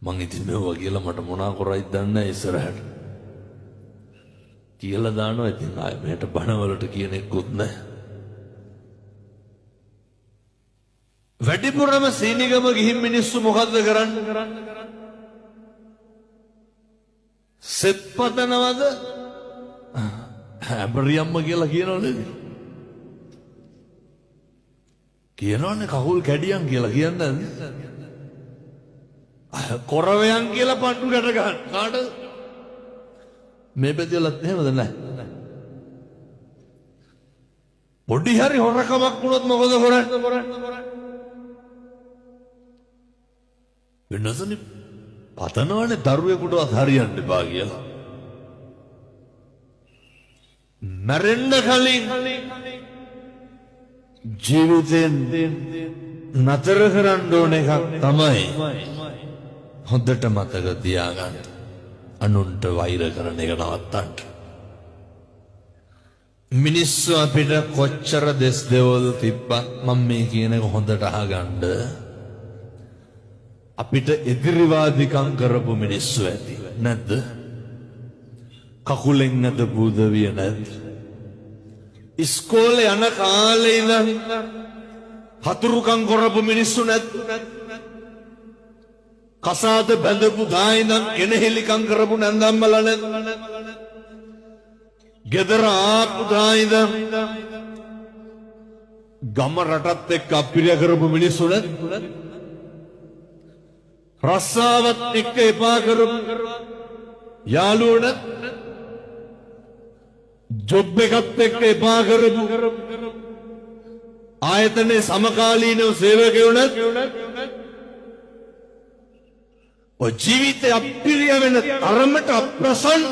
මං ඉතින් මෙව්වා කියලා මට මොනා කරයිද දන්නේ නැහැ ඉස්සරහට. කියලා දානවා ඉතින් ආයෙ මෙහෙට බණවලට කියන එක්කුත් නැහැ. වැඩිපුරම සීනිගම ගිහින් මිනිස්සු මොකද්ද කරන්නේ? සෙත් පතනවද? හැබරියම්ම කියලා කියනවනේ. කියනවනේ කකුල් කැඩියන් කියලා කියන්නේ නැද්ද? කොරවයන් කියලා පට්ටු ගැට ගන්න. කාටද? මේ පැතිවලත් එහෙමද නැහැ. පොඩි හරි හොරකමක් වුණොත් මොකද කරන්නේ? වෙනසනේ පතනවනේ දරුවෙකුටවත් හරියන්න එපා කියලා. මැරෙන්න කලින් ජීවිතෙන් නතර කරන්න ඕන එකක් තමයි හොඳට මතක තියාගන්න. අනුන්ට වෛර කරන එක නවත්තන්න. මිනිස්සු අපිට කොච්චර දෙස් දෙවල් තිබ්බත් මම මේ කියන එක හොඳට අහගන්න. අපිට එදිරිවාදිකම් කරපු මිනිස්සු ඇති නැද්ද? කකුලෙන් නැද බුදවිය නැද්ද? ඉස්කෝලේ යන කාලේ ඉඳන් හතුරුකම් කරපු මිනිස්සු නැද්ද? කසාද බැඳපු දා ඉඳන් කෙනෙහිලිකම් කරපු නැන්දම්මලා නැද්ද? ගෙදර ආපු දා ඉඳන් ගම රටත් එක්ක අපිරිය කරපු මිනිස්සු නැද්ද? රස්සාවත් එක්ක එපා කරපු යාළුවෝ නැද්ද? ජොබ් එකත් එක්ක එපා කරපු ආයතනයේ සමකාලීනව සේවකයෝ නැද්ද? ඔය ජීවිතය අපිරිය වෙන තරමට අප්‍රසන්න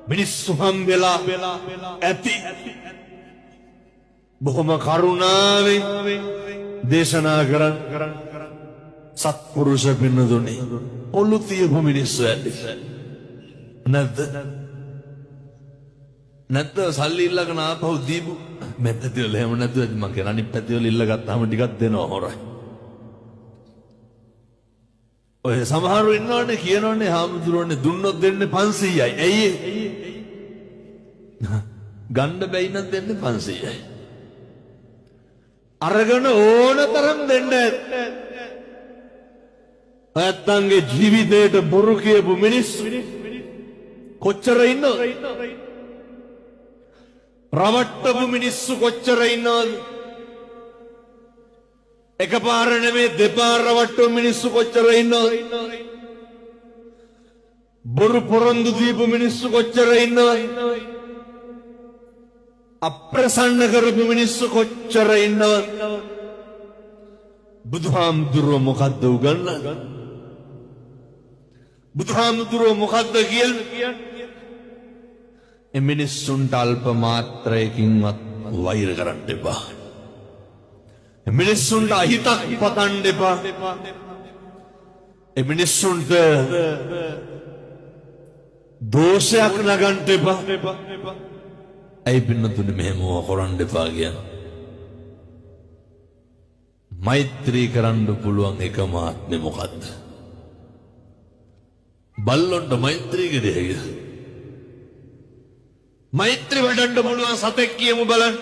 මිනිස්සු හම්බෙලා ඇති. බොහොම කරුණාවෙන් දේශනා කරන් සත්පුරුෂ පින්නතුනේ ඔලු තියපු මිනිස්සු ඇති නැද්ද? නැත්ද සල්ලි ඉල්ලගෙන ආපහු දීපු මේ පැතිවල එහෙම නැතුව ඇති. මං කියන අනිත් පැතිවල ඉල්ලගත්තාම ටිකක් දෙනවා හොරයි. ඔය සමහරව ඉන්නවනේ කියනවනේ හාමුදුරුවනේ දුන්නොත් දෙන්නේ 500යි. ඇයි ගන්න බැයි නම් දෙන්නේ 500යි. අරගෙන ඕන තරම් දෙන්න ඇත්තන්ගේ ජීවිතේට බොරු කියපු මිනිස්සු කොච්චර ඉන්නවද? රවට්ටපු මිනිස්සු කොච්චර ඉන්නවද? එකපාර නෙමෙයි දෙපාර රවට්ටපු මිනිස්සු කොච්චර ඉන්නවද? බොරු පොරොන්දු දීපු මිනිස්සු කොච්චර ඉන්නවද? අප්‍රසන්න කරපු මිනිස්සු කොච්චර ඉන්නවද? බුදුහාමුදුරුවෝ මොකද්ද උගන්වන්නේ? බුදුහාමුදුරුවෝ මොකද්ද කියන්නේ? මිනිස්සුන්ට අල්ප මාත්‍රයකින්වත් වෛර කරන්න එපා. මිනිස්සුන්ට අහිතක් පතන්න එපා. මිනිස්සුන්ට දෝෂයක් නගන්න එපා. ඇයි පින්නතුනේ මෙහෙම කරන්න එපා කියන්නේ? මෛත්‍රී කරන්න පුළුවන් එකම ආත්මේ මොකද්ද? බල්ලොන්ට මෛත්‍රී කරේ. මෛත්‍රී වඩන්න පුළුවන් සතෙක් කියමු බලන්න.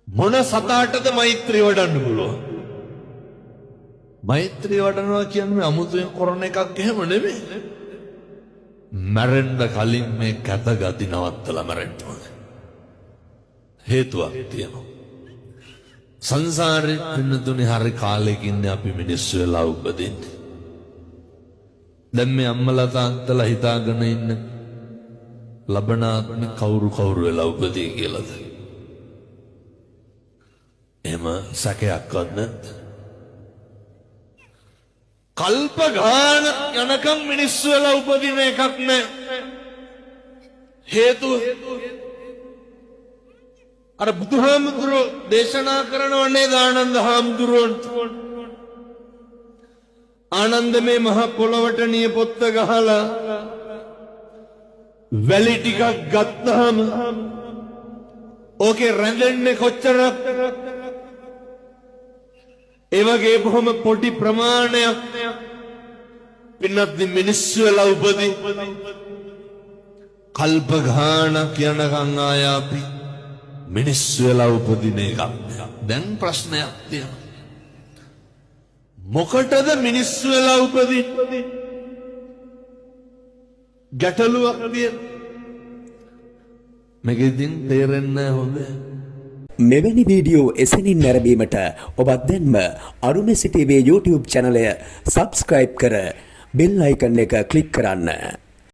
මොන සතාටද මෛත්‍රී වඩන්න පුළුවන්? මෛත්‍රී වඩනවා කියන්නේ අමුතුවෙන් කරන එකක් එහෙම නෙමෙයි. මැරෙන්න කලින් මේ කැත ගති නවත්තලා මැරෙන්න ඕනේ. හේතුවක් තියෙනවා. සංසාරේ පින්නතුනේ හරි කාලෙකින් අපි මිනිස්සු වෙලා උපදින්නේ. දැන් මේ අම්මලා තාත්තලා හිතාගෙන ඉන්න ලබනාත්ම කවුරු වෙලා උපදී කියලාද? එහෙම සැකයක්වත් නැද්ද? කල්ප ගාන යනකම් මිනිස්සු වෙලා උපදින එකක් නෑ. හේතුව අර බුදුහාමුදුරුවෝ දේශනා කරනවනේ ආනන්ද හාමුදුරුවෝ ආනන්ද මේ මහ පොළවට නිය පොත්ත ගහලා වැලි ටිකක් ගත්තාම ඕකේ රැඳෙන්නේ කොච්චරක්? ඒ වගේ බොහොම පොඩි ප්‍රමාණයක් පින්වත්නි මිනිස්සු වෙලා උපදී කල්ප ගානක් යනකම් ආය අපි මිනිස්සු වෙලා උපදින එකක්. දැන් ප්‍රශ්නයක් තියෙනවා. මොකටද මිනිස්සු වෙලා උපදින්නේ? ගැටලුවක් තියෙනවා. මේක ඉතින් තේරෙන්නේ නැහැ හොඳ. මෙවැනි වීඩියෝ එසැනින් නැරඹීමට ඔබත් දැන්ම අරුමෙසි TV YouTube චැනලය සබ්ස්ක්‍රයිබ් කර බෙල් අයිකන් එක ක්ලික් කරන්න.